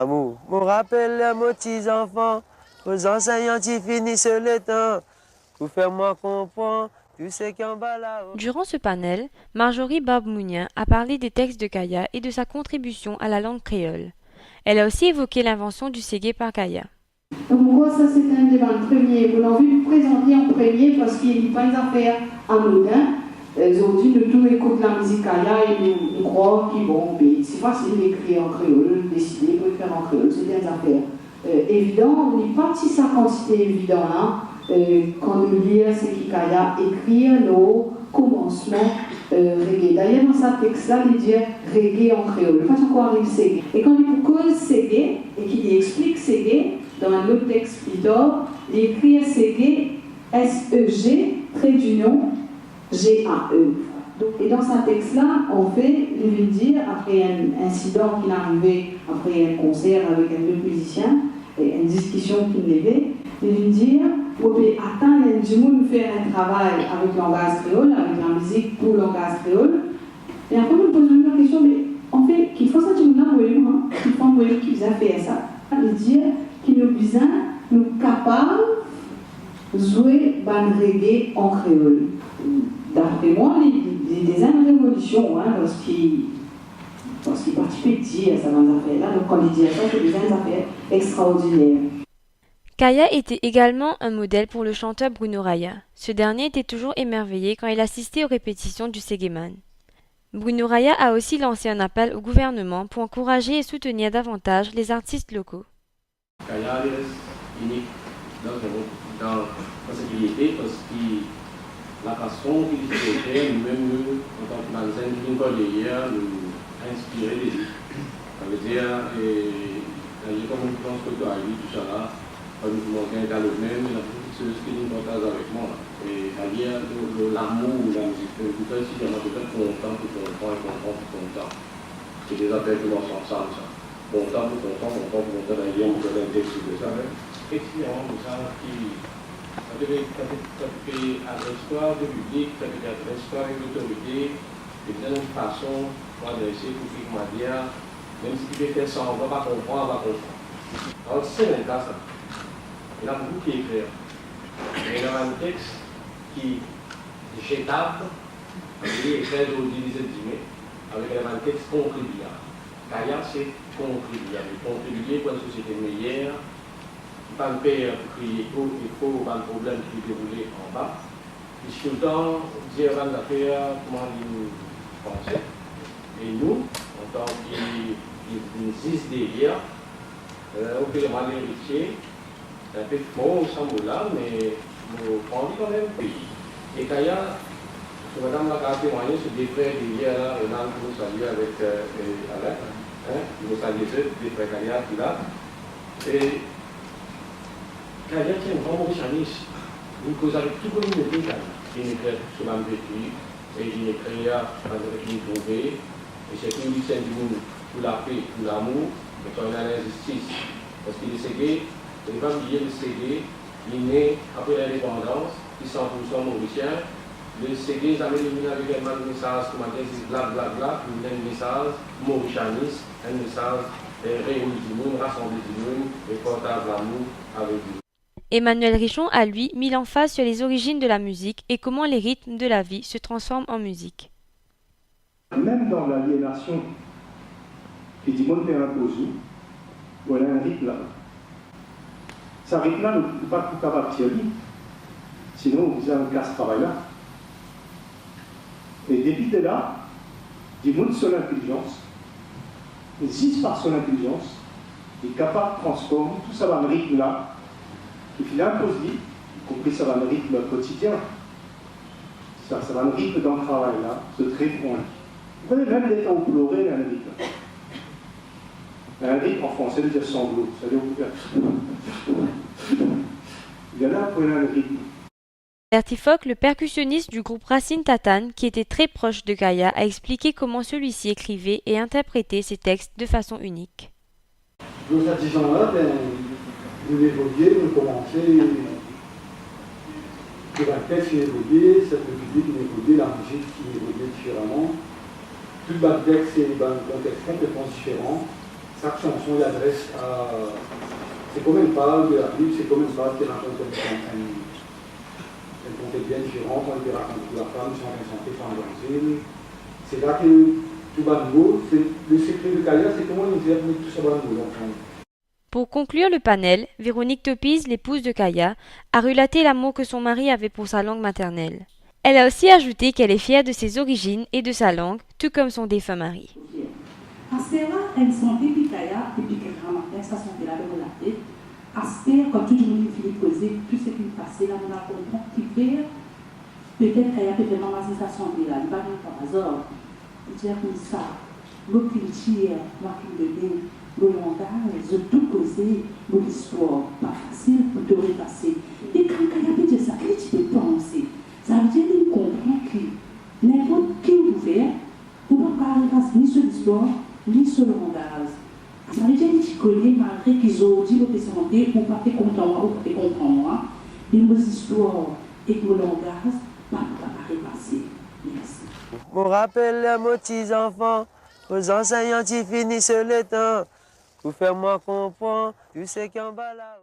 Amour, me rappelle les mots petits enfants, aux enseignants qui finissent le temps, pour faire moi comprendre tout ce qui en bas là-haut. Durant ce panel, Marjorie Barbe-Mounien a parlé des textes de Kaya et de sa contribution à la langue créole. Elle a aussi évoqué l'invention du ségué par Kaya. Donc, moi, ça, c'est un des premiers. Vous l'avez vu présenter en premier parce qu'il n'y a pas des affaires anodines. Aujourd'hui, nous tous écoutent la musique Kaya et nous croyons que bon, c'est facile d'écrire en créole, décider de faire en créole, c'est des affaires évidentes. On n'est pas si ça quand c'était évident là. Quand nous lisons, c'est qui Kaya écrire nos commencements reggae. D'ailleurs, dans sa texte-là, il dit reggae en créole. Pas encore arrive ségué. Et quand il cause ségué et qu'il explique ségué, dans un autre texte plus tard, il écrit ségué S-E-G, trait d'union, G-A-E. Et dans ce texte-là, en fait, il veut dire, après un incident qui est arrivé, après un concert avec un autre musicien, et une discussion qui l'avait, il veut dire, on peut atteindre du monde, faire un travail avec le langage créole, avec la musique pour le langage créole. Et après, on me pose une question, mais en fait, qu'il faut ça du monde volume, qu'il faut un volume qui vous a fait ça. Il dit qu'il nous besoin, nous capables de jouer ban reggae en créole. D'après moi, des années de révolution, hein, lorsqu'il participait à ces affaires-là, donc quand il dit ça, c'est des affaires extraordinaires. Kaya était également un modèle pour le chanteur Bruno Raya. Ce dernier était toujours émerveillé quand il assistait aux répétitions du Séguéman. Bruno Raya a aussi lancé un appel au gouvernement pour encourager et soutenir davantage les artistes locaux. Kaya est unique dans cette unité parce que la façon qu'il faisait, nous-mêmes, nous, en tant que manzane, nous hier, nous inspirer les livres. Ça veut dire, comme on pense que tu as lu tout ça là, nous manquons dans le même, c'est ce qui nous partage avec moi. Et d'ailleurs, l'amour, la musique, tout ça ici, j'en ai peut-être content pour content et content pour content. C'est des appels qui vont ensemble, ça. Content pour content, d'ailleurs, on peut un texte de ça. Effectivement, tout ça qui. Ça peut être à l'histoire du public, ça peut être à l'histoire de l'autorité, de d'une façon pour adresser pour qu'il m'a dit, même si tu peux faire ça, on ne va pas comprendre, on va comprendre. Alors, c'est un cas, ça. Il y a beaucoup qui écrire. Il y a un texte qui est jetable, il est très utilisé avec un texte contribuable. Kaya, c'est contribuable. Contribuer pour une société meilleure. Pas le père pour crier haut et faux, pas le problème qui est déroulé en bas. Et surtout, dire à l'affaire comment ils pensaient. Et nous, en tant qu'ils existent derrière, on peut demander l'héritier, un peu faux au symbole-là, mais nous prenons quand même pays. Et Kaya, madame l'a témoigné sur des frères derrière là, et là, nous saluons avec Alain, nous saluons des frères Kaya qui là. Et Kaya c'est un grand mauritianiste. Nous causons avec toute la communauté Kaya. Il écrit sur ma vécu, et il écrit avec une trouvée, et c'est une lycée du monde pour la paix, pour l'amour, mais quand il y a l'injustice. Parce qu'il est ségué, il n'est pas oublié de ségué, il est né après l'indépendance, il est 100% mauricien. Le ségué, ça veut dire avec un message, comment dire, c'est blablabla, il y a un message mauritianiste, un message réuni du monde, rassemblé du monde, et partage l'amour avec lui. Emmanuel Richon a lui mis l'emphase sur les origines de la musique et comment les rythmes de la vie se transforment en musique. Même dans l'aliénation qui dit monde fait imposer, voilà un rythme là. Ce rythme-là ne peut pas tout capable de sinon vous avez un casse pareil là. Et depuis là, du monde sur l'intelligence, existe par son intelligence, est capable de transformer tout ça dans un rythme là. Et puis là, pose dit, y compris ça va le rythme quotidien, ça va le rythme dans le travail là, ce très point. Vous pouvez même d'être au pleurer un rythme. Un rythme en français veut dire sanglot, ça veut dire il y en a pour un rythme. Bertie Fock, le percussionniste du groupe Racine Tatane, qui était très proche de Kaya, a expliqué comment celui-ci écrivait et interprétait ses textes de façon unique. Dans cette gens-là, vous évoluez, vous commencez, que la tête qui évolue, cette musique qui évolue, la musique qui évolue différemment. Tout le texte, c'est un contexte complètement différent. chaque chanson y adresse à. C'est comme elle parle de la Bible, c'est comme elle parle qu'elle raconte un contexte bien différent quand elle raconte que la femme chante un chanté par l'évangile. C'est là que tout va nouveau. Le secret de Kaya, c'est comment il gère tout ça va nouveau. Pour conclure le panel, Véronique Topise, l'épouse de Kaya, a relaté l'amour que son mari avait pour sa langue maternelle. Elle a aussi ajouté qu'elle est fière de ses origines et de sa langue, tout comme son défunt mari. Astera, elle sentait puis Kaya, depuis qu'elle ramassait sa santé là dans la tête. Astera, quand toujours une fille causait, tout ce qui passait là, on a compris qu'il fait. Peut-être Kaya peut vraiment ramasser sa santé là, il va venir par hasard. Il dit comme ça, le culture, ma fille de bien. Le langage, tout causer, l'histoire, pas facile pour te repasser. Et quand il y a dit ça, qu'est-ce que tu peux penser? Ça veut dire qu'il comprend que n'importe qui vous fait, vous ne pouvez pas repasser ni sur l'histoire, ni sur le langage. Ça veut dire que tu connais, malgré qu'ils ont dit que c'est santé, ou pas fait comprendre, ou pas fait comprendre, mais vos histoires et vos langages, pas repasser. Merci. Mon rappel à mes petits enfants, aux enseignants qui finissent le temps. Pour faire moi comprendre, tu sais qu'en bas là.